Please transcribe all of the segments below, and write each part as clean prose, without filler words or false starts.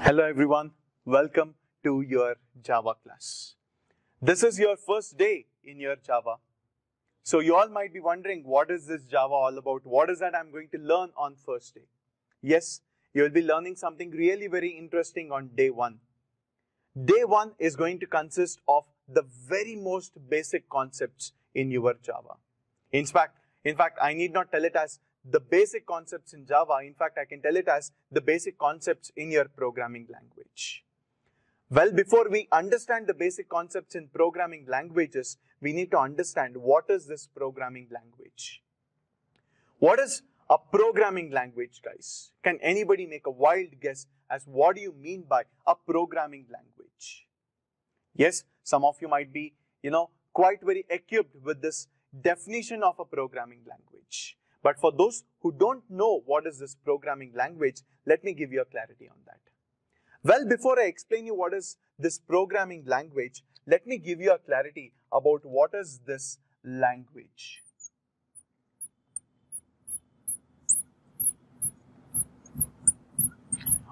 Hello everyone, welcome to your Java class. This is your first day in your Java. So you all might be wondering, what is this Java all about? What is that I'm going to learn on first day? Yes, you will be learning something really very interesting on day one. Day one is going to consist of the very most basic concepts in your Java. In fact, I need not tell it as the basic concepts in Java. In fact, I can tell it as the basic concepts in your programming language. Well, before we understand the basic concepts in programming languages, we need to understand what is this programming language. What is a programming language, guys? Can anybody make a wild guess as what do you mean by a programming language? Yes, some of you might be, quite very equipped with this definition of a programming language. But for those who don't know what is this programming language, let me give you a clarity on that. Well, before I explain you what is this programming language, let me give you a clarity about what is this language.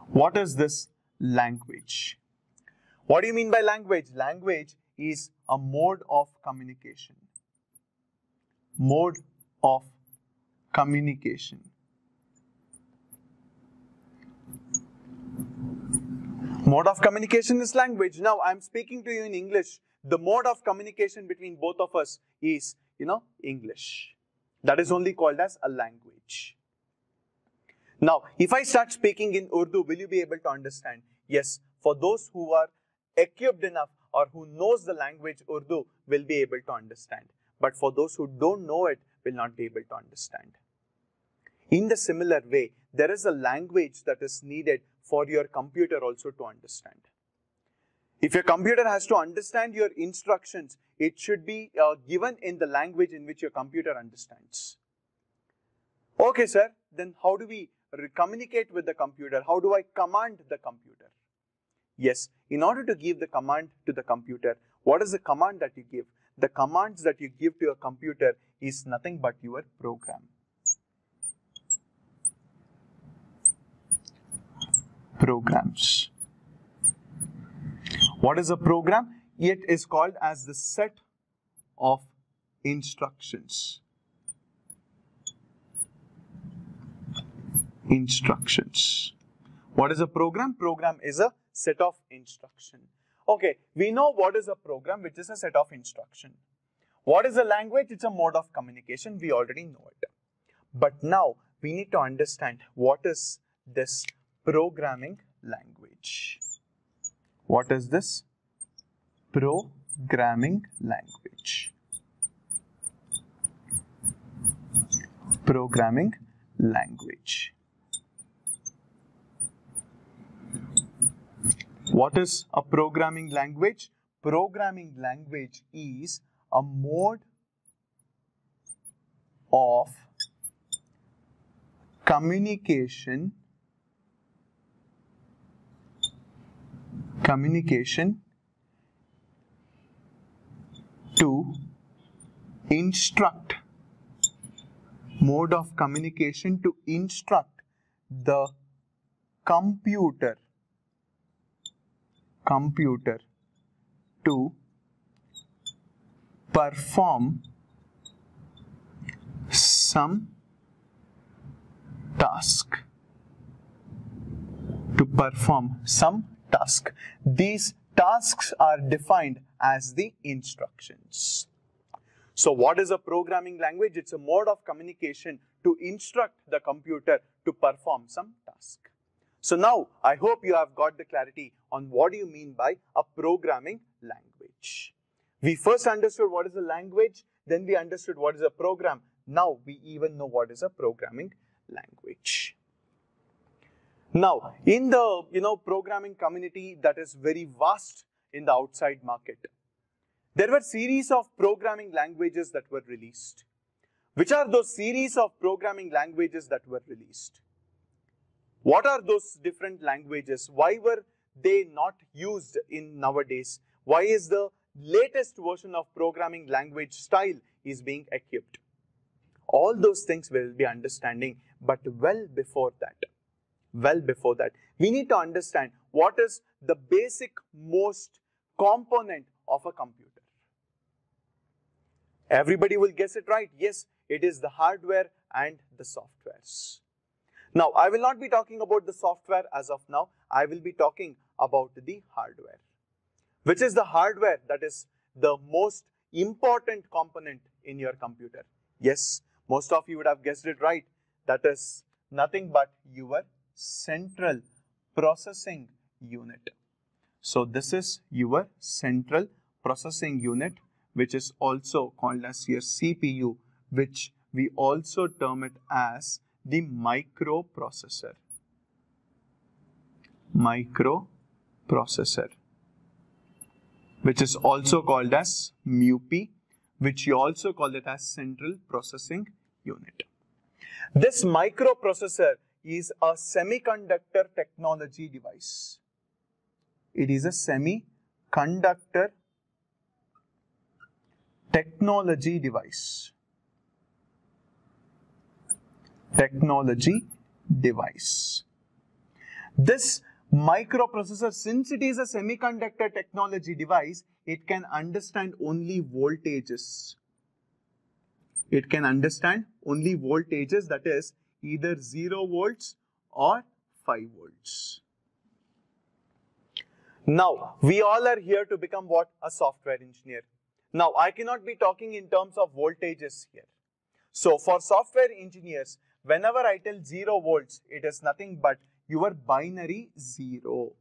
What is this language? What do you mean by language? Language is a mode of communication. Mode of communication. Mode of communication is language. Now, I'm speaking to you in English. The mode of communication between both of us is, English. That is only called as a language. Now, if I start speaking in Urdu, will you be able to understand? Yes, for those who are equipped enough or who knows the language Urdu will be able to understand. But for those who don't know it, will not be able to understand. In the similar way, there is a language that is needed for your computer also to understand. If your computer has to understand your instructions, it should be given in the language in which your computer understands. Okay, sir, then how do we communicate with the computer? How do I command the computer? Yes, in order to give the command to the computer, what is the command that you give? The commands that you give to your computer is nothing but your program. Programs. What is a program? It is called as the set of instructions. Instructions. What is a program? Program is a set of instruction. Okay, we know what is a program, which is a set of instruction. What is a language? It's a mode of communication. We already know it. But now we need to understand what is this programming language. What is this programming language? Programming language. What is a programming language? Programming language is a mode of communication to instruct. Mode of communication to instruct the computer to perform some task. These tasks are defined as the instructions. So what is a programming language? It's a mode of communication to instruct the computer to perform some task. So now, I hope you have got the clarity on what do you mean by a programming language. We first understood what is a language, then we understood what is a program. Now, we even know what is a programming language. Now, in the programming community that is very vast in the outside market, there were series of programming languages that were released. Which are those series of programming languages that were released? What are those different languages? Why were they not used in nowadays? Why is the latest version of programming language style is being equipped? All those things we will be understanding, but well before that, we need to understand what is the basic most component of a computer? Everybody will guess it right. Yes, it is the hardware and the softwares. Now, I will not be talking about the software as of now. I will be talking about the hardware. Which is the hardware that is the most important component in your computer? Yes, most of you would have guessed it right. That is nothing but your central processing unit. So this is your central processing unit, which is also called as your CPU, which we also term it as the microprocessor. Microprocessor, which is also called as MUP, which you also call it as central processing unit. This microprocessor is a semiconductor technology device. It is a semiconductor technology device. This microprocessor, since it is a semiconductor technology device, it can understand only voltages. It can understand only voltages, that is either 0 volts or 5 volts. Now, we all are here to become what? A software engineer. Now, I cannot be talking in terms of voltages here. So, for software engineers, whenever I tell 0 volts, it is nothing but your binary 0.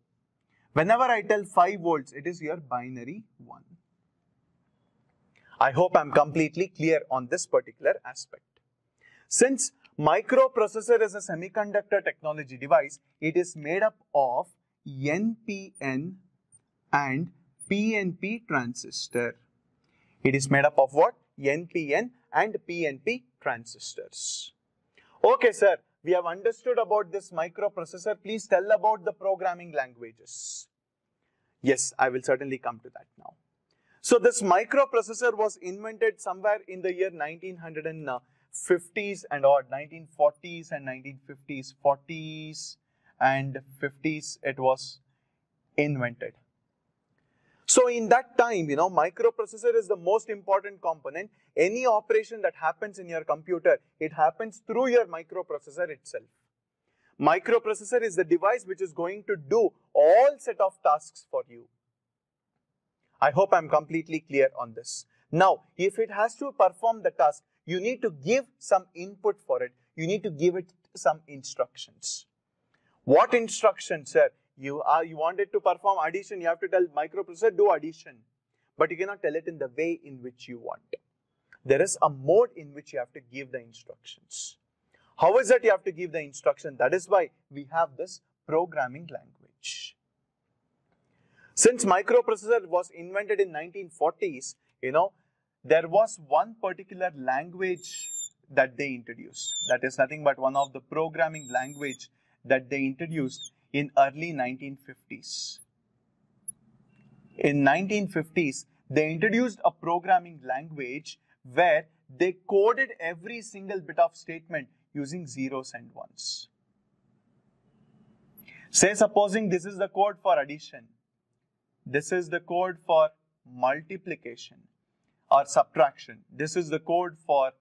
Whenever I tell 5 volts, it is your binary 1. I hope I'm completely clear on this particular aspect. Since microprocessor is a semiconductor technology device, it is made up of NPN and PNP transistor. It is made up of what? NPN and PNP transistors. Okay, sir, we have understood about this microprocessor. Please tell about the programming languages. Yes, I will certainly come to that now. So this microprocessor was invented somewhere in the year 1950s and or 1940s and 1950s, 40s and 50s it was invented. So in that time, microprocessor is the most important component. Any operation that happens in your computer, it happens through your microprocessor itself. Microprocessor is the device which is going to do all set of tasks for you. I hope I'm completely clear on this. Now, if it has to perform the task, you need to give some input for it. You need to give it some instructions. What instructions, sir? You want it to perform addition, you have to tell microprocessor do addition. But you cannot tell it in the way in which you want. There is a mode in which you have to give the instructions. How is it you have to give the instruction? That is why we have this programming language. Since microprocessor was invented in 1940s, there was one particular language that they introduced. That is nothing but one of the programming language that they introduced in early 1950s. In 1950s, they introduced a programming language where they coded every single bit of statement using zeros and ones. Say supposing this is the code for addition. This is the code for multiplication or subtraction. This is the code for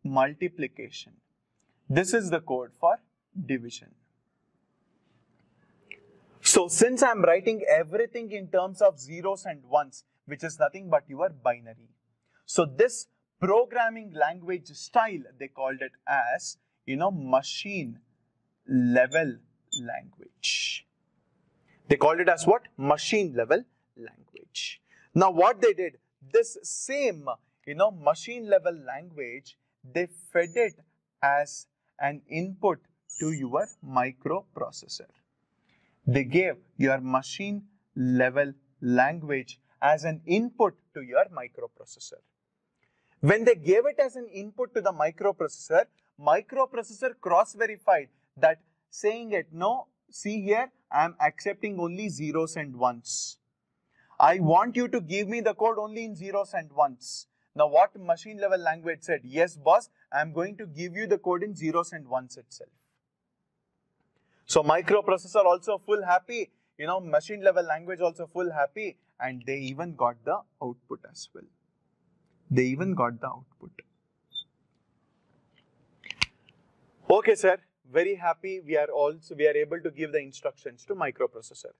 multiplication. This is the code for division. So since I'm writing everything in terms of zeros and ones, which is nothing but your binary. So this programming language style, they called it as, machine level language. They called it as what? Machine level language. Now what they did, this same, machine level language, they fed it as an input to your microprocessor. They gave your machine level language as an input to your microprocessor. When they gave it as an input to the microprocessor cross-verified that, saying it, no, see here, I am accepting only zeros and ones. I want you to give me the code only in zeros and ones. Now what machine level language said? Yes, boss, I am going to give you the code in zeros and ones itself. So microprocessor also full happy, machine level language also full happy, and they even got the output as well. They even got the output. Okay, sir, very happy. We are able to give the instructions to microprocessor.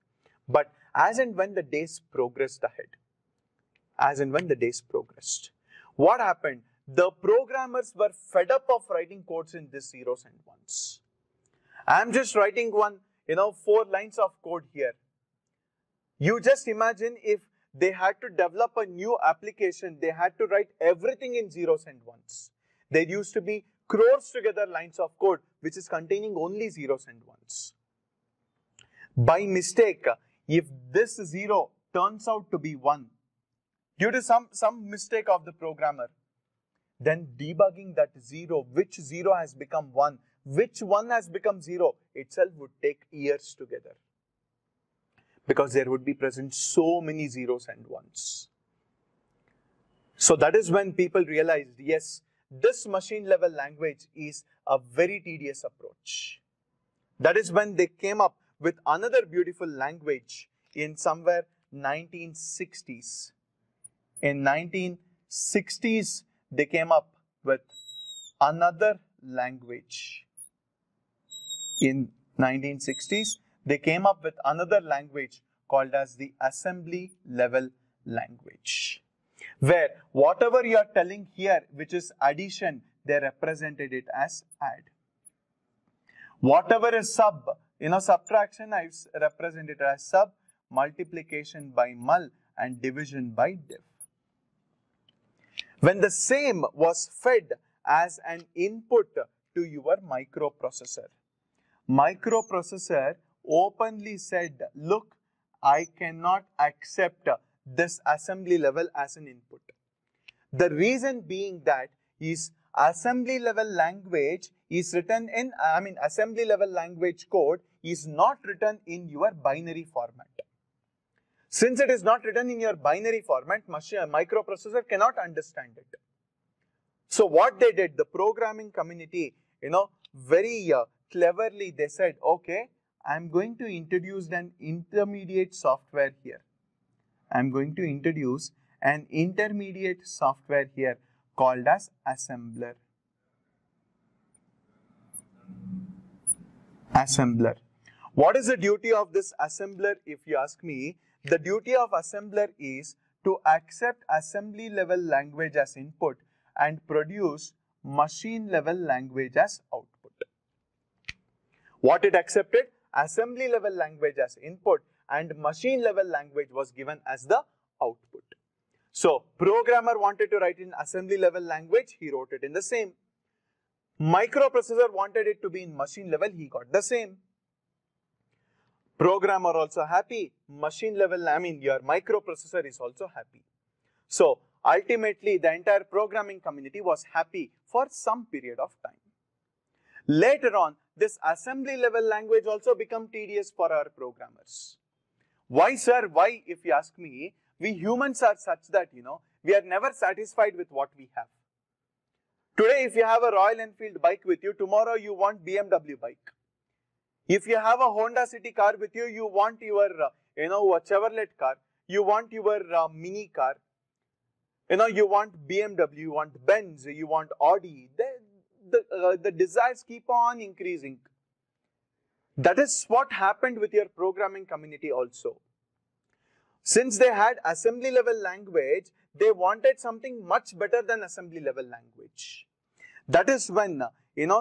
But as and when the days progressed ahead, what happened? The programmers were fed up of writing codes in these zeros and ones. I'm just writing one, 4 lines of code here. You just imagine if they had to develop a new application, they had to write everything in zeros and ones. There used to be crores together lines of code which is containing only zeros and ones. By mistake, if this 0 turns out to be 1, due to some mistake of the programmer, then debugging that 0, which 0 has become 1, which 1 has become 0, itself would take years together. Because there would be present so many zeros and ones. So that is when people realized, yes, this machine level language is a very tedious approach. That is when they came up with another beautiful language in somewhere 1960s. In 1960s, they came up with another language. In 1960s, they came up with another language called as the assembly level language, where whatever you are telling here, which is addition, they represented it as add. Whatever is sub, subtraction, I represent it as sub, multiplication by mul, and division by div. When the same was fed as an input to your microprocessor openly said, look, I cannot accept this assembly level as an input. The reason being that is assembly level language is written in, assembly level language code is not written in your binary format. Since it is not written in your binary format, microprocessor cannot understand it. So what they did, the programming community, very cleverly they said, okay, I'm going to introduce an intermediate software here. I'm going to introduce an intermediate software here called as assembler. What is the duty of this assembler, if you ask me? The duty of assembler is to accept assembly level language as input and produce machine level language as output. What it accepted? Assembly level language as input and machine level language was given as the output. So programmer wanted to write in assembly level language, he wrote it in the same. Microprocessor wanted it to be in machine level, he got the same. Programmer also happy, machine level, your microprocessor is also happy. So ultimately the entire programming community was happy for some period of time. Later on, this assembly level language also become tedious for our programmers. Why, sir? Why, if you ask me? We humans are such that, we are never satisfied with what we have. Today, if you have a Royal Enfield bike with you, tomorrow you want BMW bike. If you have a Honda City car with you, you want your, a Chevrolet car, you want your mini car, you want BMW, you want Benz, you want Audi. The desires keep on increasing. That is what happened with your programming community also. Since they had assembly level language, they wanted something much better than assembly level language. That is when,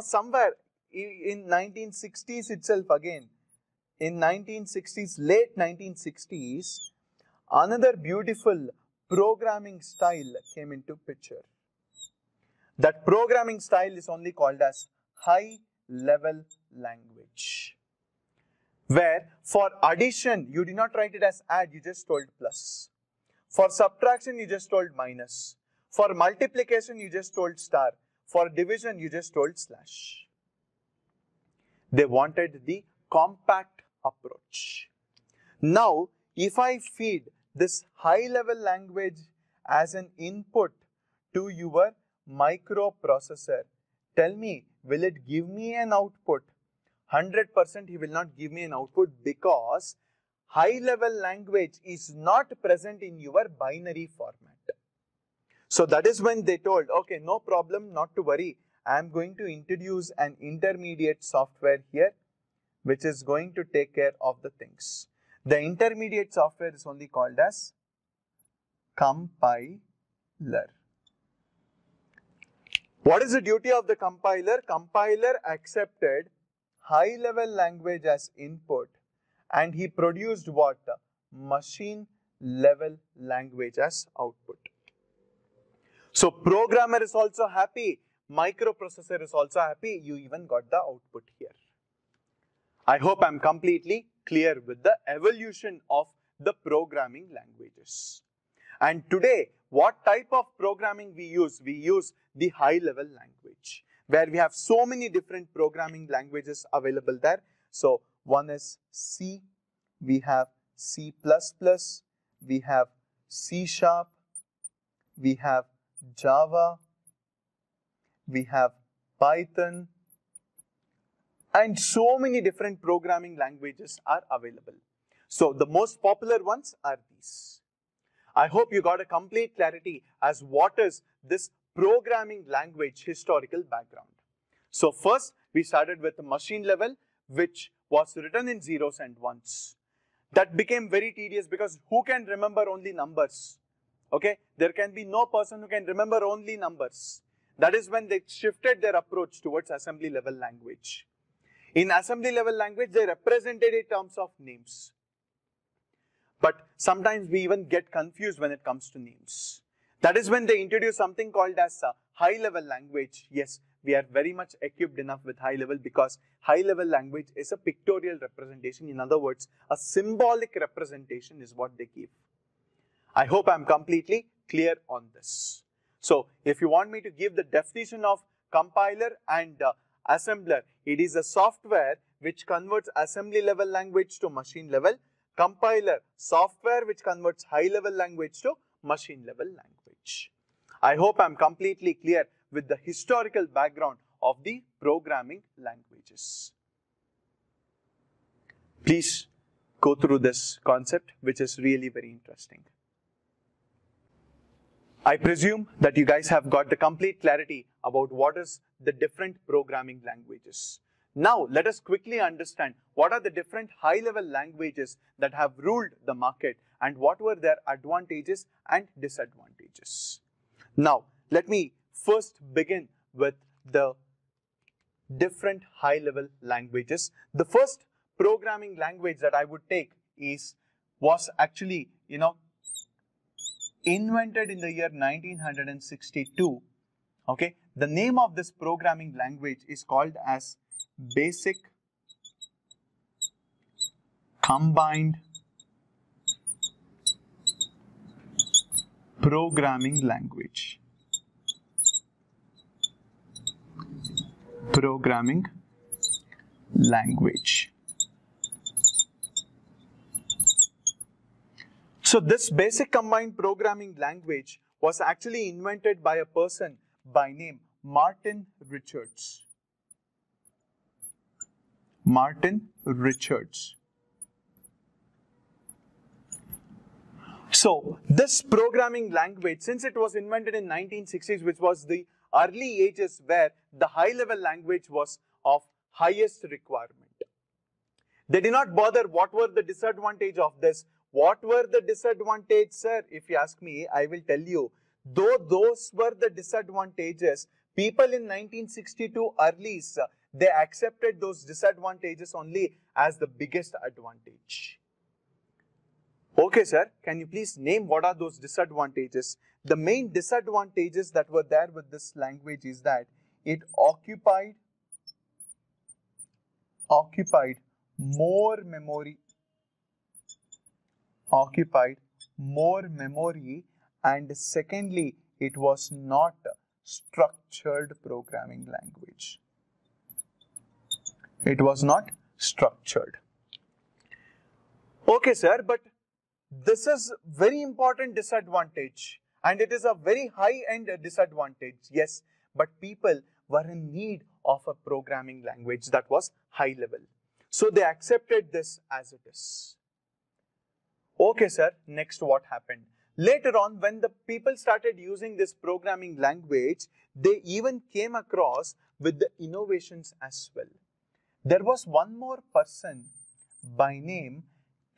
somewhere in 1960s itself again, in 1960s, late 1960s, another beautiful programming style came into picture. That programming style is only called as high level language, where for addition, you did not write it as add, you just told plus. For subtraction, you just told minus. For multiplication, you just told star. For division, you just told slash. They wanted the compact approach. Now, if I feed this high level language as an input to your microprocessor, tell me, will it give me an output? 100% he will not give me an output because high level language is not present in your binary format. So that is when they told, okay, no problem, not to worry. I am going to introduce an intermediate software here, which is going to take care of the things. The intermediate software is only called as compiler. What is the duty of the compiler? Compiler accepted high level language as input and he produced what? Machine level language as output. So programmer is also happy, microprocessor is also happy, you even got the output here. I hope I'm completely clear with the evolution of the programming languages. And today, what type of programming we use? We use the high level language, where we have so many different programming languages available there. So one is C, we have C++, we have C#, we have Java, we have Python, and so many different programming languages are available. So the most popular ones are these. I hope you got a complete clarity as what is this programming language historical background. So first we started with the machine level, which was written in zeros and ones. That became very tedious because who can remember only numbers? Okay, there can be no person who can remember only numbers. That is when they shifted their approach towards assembly level language. In assembly level language, they represented in terms of names. But sometimes we even get confused when it comes to names. That is when they introduce something called as a high level language. Yes, we are very much equipped enough with high level because high level language is a pictorial representation. In other words, a symbolic representation is what they give. I hope I'm completely clear on this. So if you want me to give the definition of compiler and assembler, it is a software which converts assembly level language to machine level. Compiler, software which converts high level language to machine level language. I hope I'm completely clear with the historical background of the programming languages. Please go through this concept, which is really very interesting. I presume that you guys have got the complete clarity about what is the different programming languages. Now, let us quickly understand what are the different high-level languages that have ruled the market and what were their advantages and disadvantages. Now, let me first begin with the different high-level languages. The first programming language that I would take was actually, invented in the year 1962. Okay, the name of this programming language is called as Basic Combined Programming Language. Programming language. So this basic combined programming language was actually invented by a person by name Martin Richards. Martin Richards. So this programming language, since it was invented in 1960s, which was the early ages where the high level language was of highest requirement. They did not bother what were the disadvantage of this. What were the disadvantages, sir? If you ask me, I will tell you. Though those were the disadvantages, people in 1962 early, they accepted those disadvantages only as the biggest advantage. Okay, sir, can you please name what are those disadvantages? The main disadvantages that were there with this language is that it occupied more memory. And secondly, it was not a structured programming language. It was not structured. Okay, sir, but this is very important disadvantage and it is a very high-end disadvantage. Yes, but people were in need of a programming language that was high level. So they accepted this as it is. Okay, sir, next what happened? Later on, when the people started using this programming language, they even came across with the innovations as well. There was one more person by name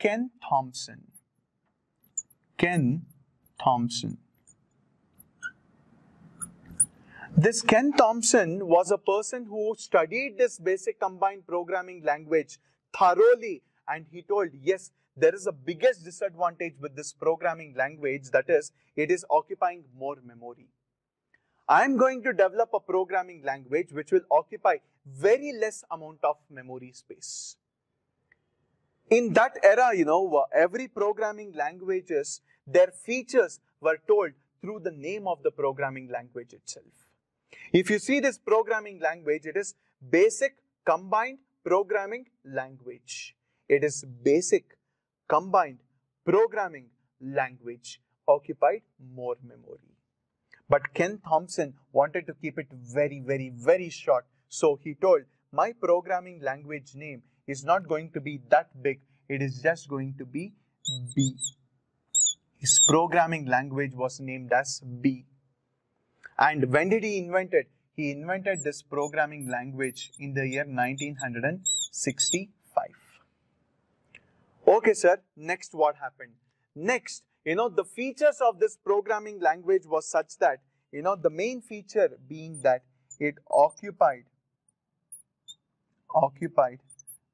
Ken Thompson. Ken Thompson. This Ken Thompson was a person who studied this basic combined programming language thoroughly, and he told, yes, there is a biggest disadvantage with this programming language, that is, it is occupying more memory. I am going to develop a programming language which will occupy very less amount of memory space. In that era, every programming languages, their features were told through the name of the programming language itself. If you see this programming language, it is basic combined programming language. It is basic combined programming language, occupied more memory. But Ken Thompson wanted to keep it very, very, very short. So he told, my programming language name is not going to be that big. It is just going to be B. His programming language was named as B. And when did he invent it? He invented this programming language in the year 1965. Okay, sir. Next, what happened? Next, the features of this programming language was such that, the main feature being that it occupied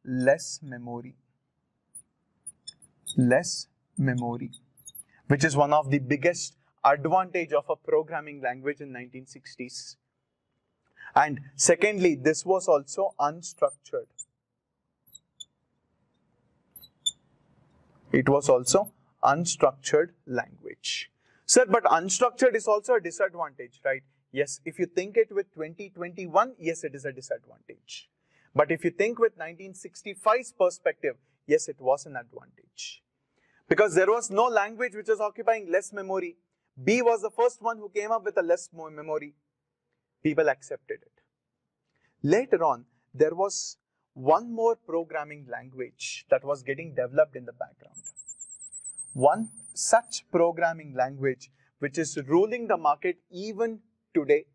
less memory, which is one of the biggest advantage of a programming language in 1960s. And secondly, this was also unstructured. It was also unstructured language. Sir, but unstructured is also a disadvantage, right? Yes, if you think it with 2021, yes, it is a disadvantage. But if you think with 1965's perspective, yes, it was an advantage. Because there was no language which was occupying less memory. B was the first one who came up with a less memory. People accepted it. Later on, there was one more programming language that was getting developed in the background. One such programming language which is ruling the market even today.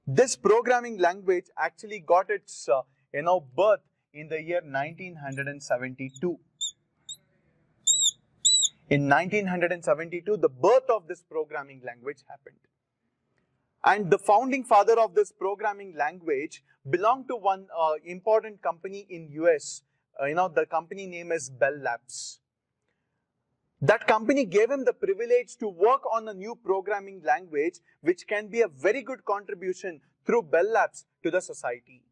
This programming language actually got its birth in the year 1972. In 1972, the birth of this programming language happened. And the founding father of this programming language belonged to one important company in US. The company name is Bell Labs. That company gave him the privilege to work on a new programming language which can be a very good contribution through Bell Labs to the society.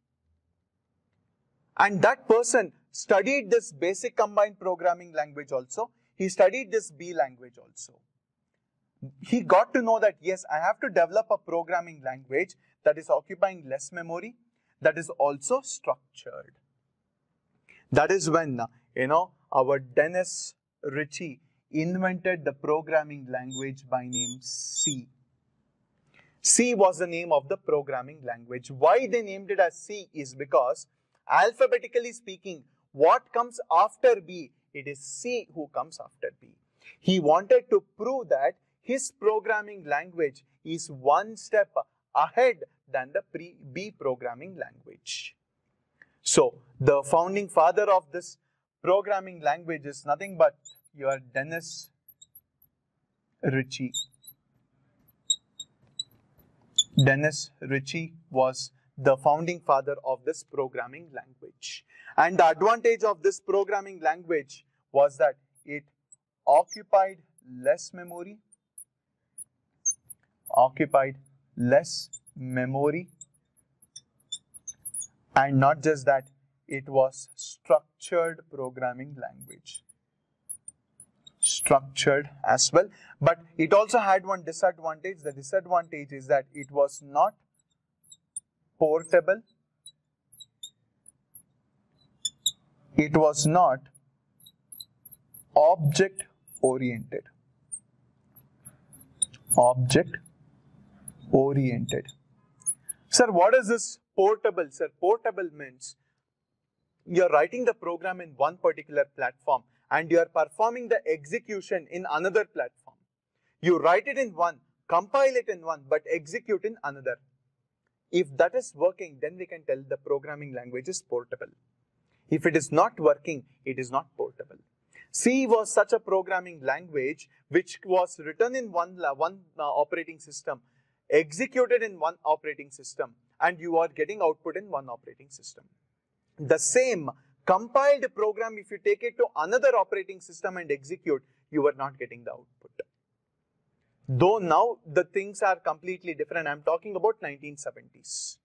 And that person studied this basic combined programming language also. He studied this B language also. He got to know that, yes, I have to develop a programming language that is occupying less memory, that is also structured. That is when, our Dennis Ritchie invented the programming language by name C. C was the name of the programming language. Why they named it as C is because, alphabetically speaking, what comes after B, it is C who comes after B. He wanted to prove that his programming language is one step ahead than the B programming language. So, the founding father of this programming language is nothing but your Dennis Ritchie. Dennis Ritchie was the founding father of this programming language. And the advantage of this programming language was that it occupied less memory, and not just that, it was structured programming language. Structured as well, but it also had one disadvantage. The disadvantage is that it was not portable, it was not object oriented. Sir, what is this portable? Sir, portable means you're writing the program in one particular platform and you're performing the execution in another platform. You write it in one, compile it in one, but execute in another. If that is working, then we can tell the programming language is portable. If it is not working, it is not portable. C was such a programming language which was written in one operating system, executed in one operating system, and you are getting output in one operating system. The same compiled program, if you take it to another operating system and execute, you are not getting the output. Though now the things are completely different. I'm talking about 1970s.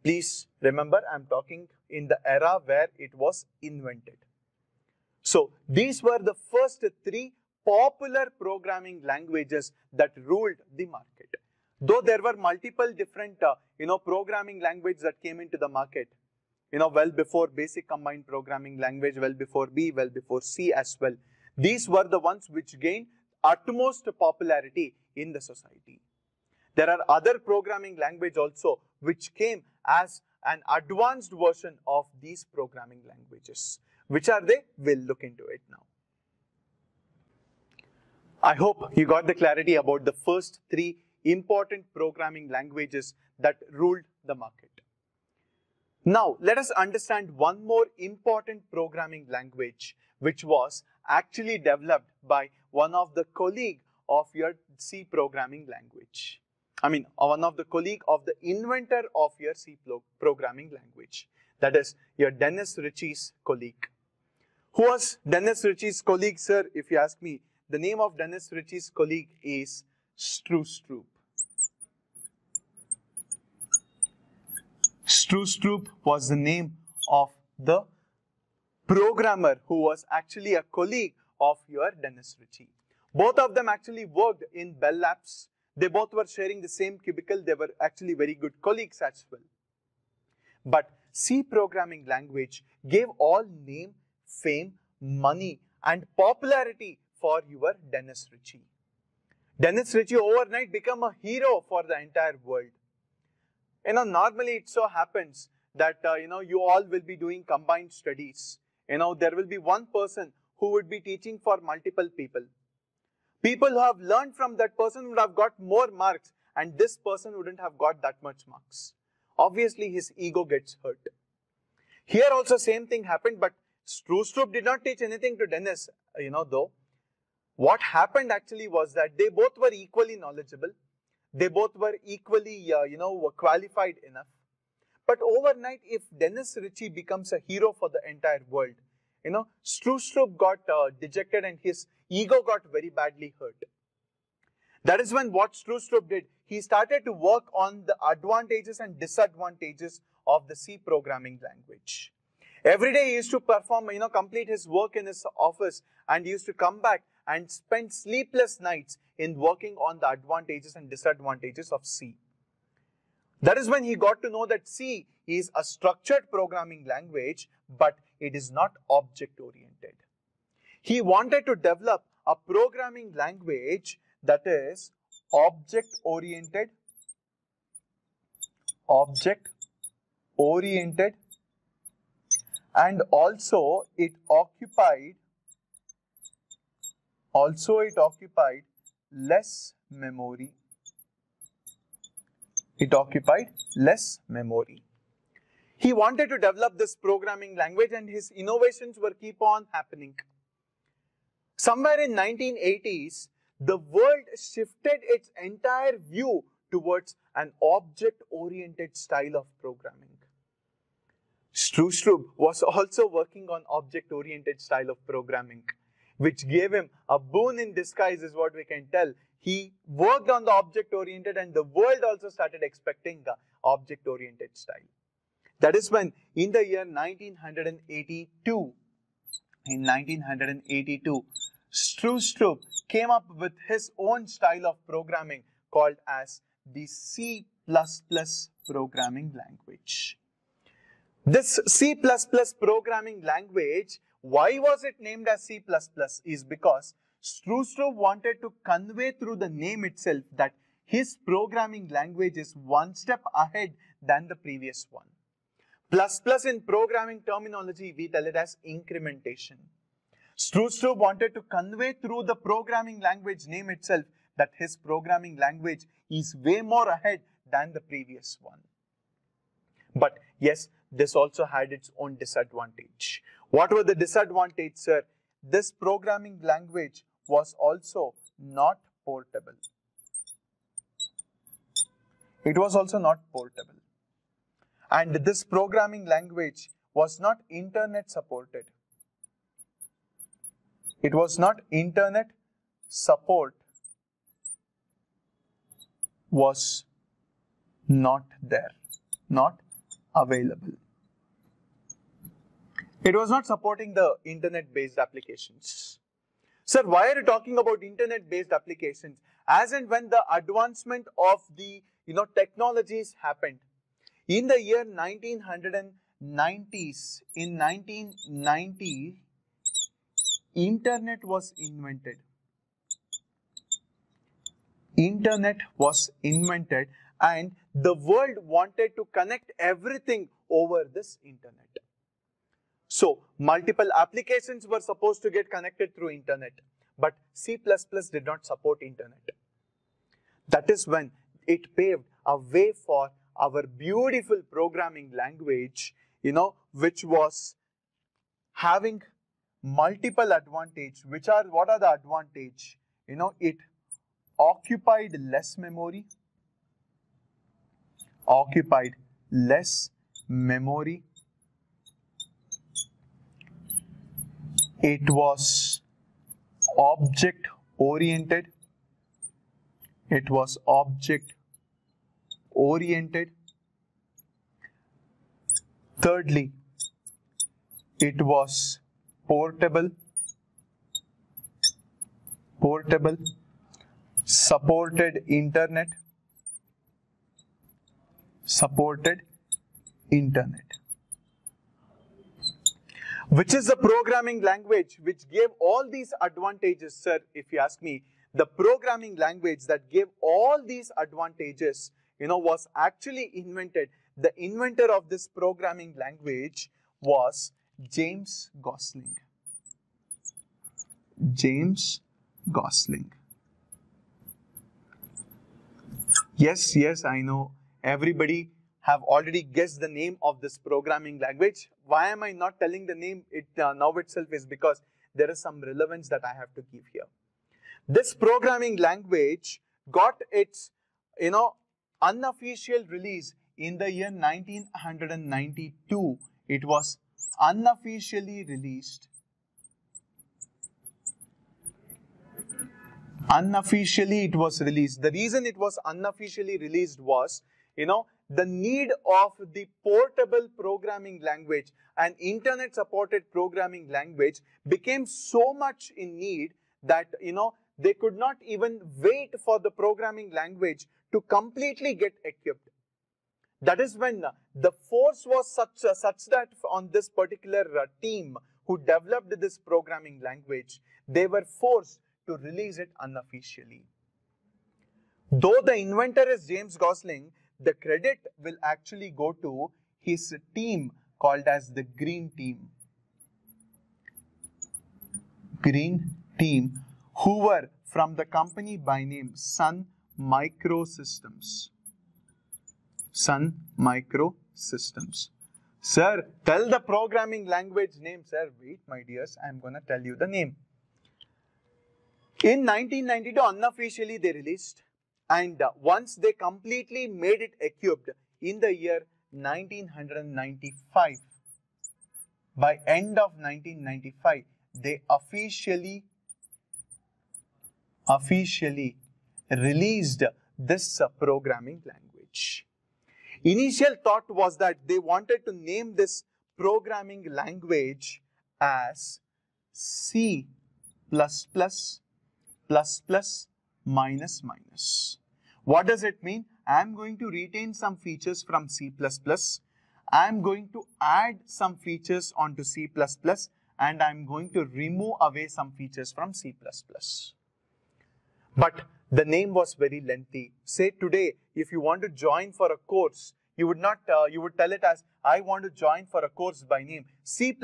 Please remember, I'm talking in the era where it was invented. So these were the first three popular programming languages that ruled the market. Though there were multiple different programming languages that came into the market, well before basic combined programming language, well before B, well before C as well. These were the ones which gained utmost popularity in the society. There are other programming language also which came as an advanced version of these programming languages. Which are they? We'll look into it now. I hope you got the clarity about the first three important programming languages that ruled the market. Now, let us understand one more important programming language which was actually developed by one of the colleague of your C programming language. One of the colleague of the inventor of your C programming language. That is your Dennis Ritchie's colleague. Who was Dennis Ritchie's colleague, sir? If you ask me, the name of Dennis Ritchie's colleague is Stroop. Stroop was the name of the programmer who was actually a colleague of your Dennis Ritchie. Both of them actually worked in Bell Labs. They both were sharing the same cubicle. They were actually very good colleagues as well. But C programming language gave all name, fame, money, and popularity for your Dennis Ritchie. Dennis Ritchie overnight became a hero for the entire world. Normally it so happens that, you all will be doing combined studies. There will be one person who would be teaching for multiple people. People who have learned from that person would have got more marks, and this person wouldn't have got that much marks. Obviously, his ego gets hurt. Here also same thing happened, but Stroop did not teach anything to Dennis, though. What happened actually was that they both were equally knowledgeable. They both were equally, were qualified enough. But overnight, if Dennis Ritchie becomes a hero for the entire world, Stroop got dejected and his ego got very badly hurt. That is when what Stroop did, he started to work on the advantages and disadvantages of the C programming language. Every day he used to perform, complete his work in his office, and he used to come back and spend sleepless nights in working on the advantages and disadvantages of C. That is when he got to know that C is a structured programming language, but it is not object-oriented. He wanted to develop a programming language that is object-oriented, and also it occupied less memory. He wanted to develop this programming language, and his innovations were keep on happening. Somewhere in 1980s, the world shifted its entire view towards an object-oriented style of programming. Stroop was also working on object-oriented style of programming, which gave him a boon in disguise is what we can tell. He worked on the object-oriented, and the world also started expecting the object-oriented style. That is when in the year 1982, Stroop came up with his own style of programming called as the C++ programming language. This C++ programming language, why was it named as C++? Is because Stroop wanted to convey through the name itself that his programming language is one step ahead than the previous one. Plus plus in programming terminology, we tell it as incrementation. Stroop wanted to convey through the programming language name itself that his programming language is way more ahead than the previous one. But yes, this also had its own disadvantage. What were the disadvantages, sir? This programming language was also not portable. It was also not portable. And this programming language was not internet supported. It was not internet support was not there, not available. It was not supporting the internet-based applications. Sir, why are you talking about internet-based applications? As and when the advancement of the technologies happened, in the year 1990s, in 1990, internet was invented. Internet was invented and the world wanted to connect everything over this internet. So, multiple applications were supposed to get connected through internet, but C++ did not support internet. That is when it paved a way for our beautiful programming language, which was having multiple advantage. What are the advantage? It occupied less memory, it was object oriented, thirdly, it was portable, supported internet. Which is the programming language which gave all these advantages, sir? If you ask me, the programming language that gave all these advantages, was actually invented. The inventor of this programming language was James Gosling. Yes, I know. Everybody have already guessed the name of this programming language. Why am I not telling the name now itself is because there is some relevance that I have to give here. This programming language got its, unofficial release in the year 1992. It was unofficially released. Unofficially it was released. The reason it was unofficially released was, the need of the portable programming language and internet supported programming language became so much in need that, they could not even wait for the programming language to completely get equipped. That is when the force was such that on this particular team who developed this programming language, they were forced to release it unofficially. Though the inventor is James Gosling, the credit will actually go to his team called as the Green Team. Who were from the company by name Sun Microsystems. Sir, tell the programming language name, sir. Wait, my dears, I am going to tell you the name. In 1992, unofficially they released, and once they completely made it equipped in the year 1995, by end of 1995, they officially released this programming language. Initial thought was that they wanted to name this programming language as C++. What does it mean? I am going to retain some features from C++. I am going to add some features onto C++, and I am going to remove away some features from C++. But The name was very lengthy. Say today, if you want to join for a course, you would not. You would tell it as, I want to join for a course by name C++,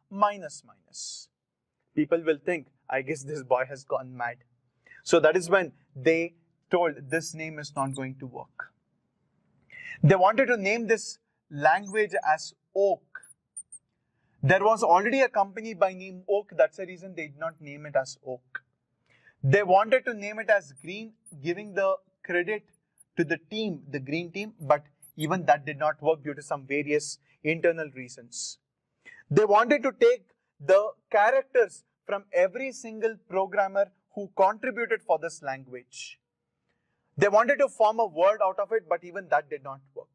minus minus. People will think, I guess this boy has gone mad. So that is when they told this name is not going to work. They wanted to name this language as Oak. There was already a company by name Oak. That's the reason they did not name it as Oak. They wanted to name it as Green, giving the credit to the team, the Green team, but even that did not work due to some various internal reasons. They wanted to take the characters from every single programmer who contributed for this language. They wanted to form a word out of it, but even that did not work.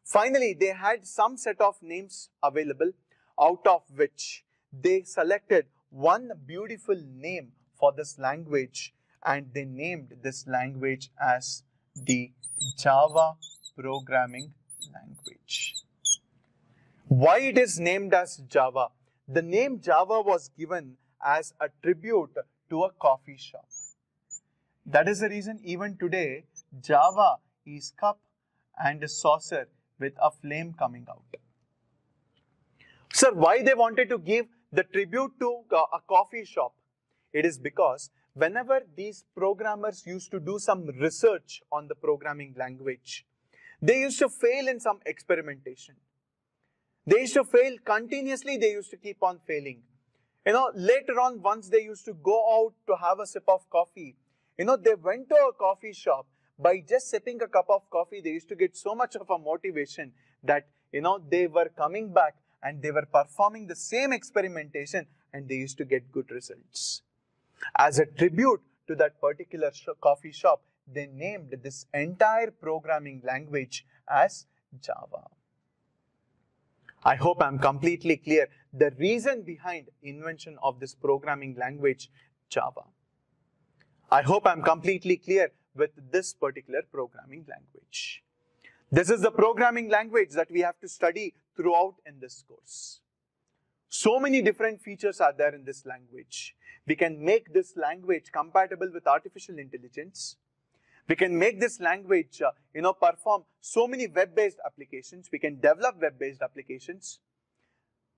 Finally, they had some set of names available, out of which they selected one beautiful name for this language, and they named this language as the Java programming language. Why it is named as Java? The name Java was given as a tribute to a coffee shop. That is the reason even today Java is cup and a saucer with a flame coming out. Sir, why they wanted to give the tribute to a coffee shop? It is because whenever these programmers used to do some research on the programming language, they used to fail in some experimentation. They used to fail continuously, they used to keep on failing. Later on, once they used to go out to have a sip of coffee, they went to a coffee shop. By just sipping a cup of coffee, they used to get so much of a motivation that, they were coming back and they were performing the same experimentation and they used to get good results. As a tribute to that particular coffee shop, they named this entire programming language as Java. I hope I'm completely clear the reason behind invention of this programming language, Java. I hope I'm completely clear with this particular programming language. This is the programming language that we have to study throughout in this course. So many different features are there in this language. We can make this language compatible with artificial intelligence. We can make this language, perform so many web-based applications. We can develop web-based applications.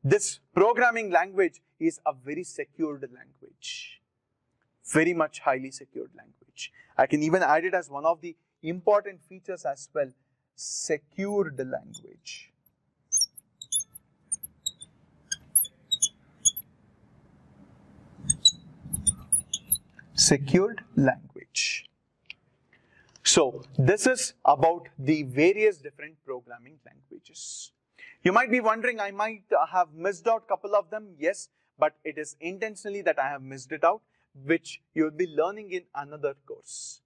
This programming language is a very secured language. Very much highly secured language. I can even add it as one of the important features as well. Secured language. Secured language. So this is about the various different programming languages. You might be wondering, I might have missed out a couple of them. Yes, but it is intentionally that I have missed it out, which you will be learning in another course.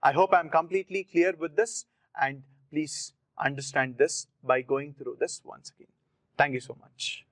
I hope I am completely clear with this, and please understand this by going through this once again. Thank you so much.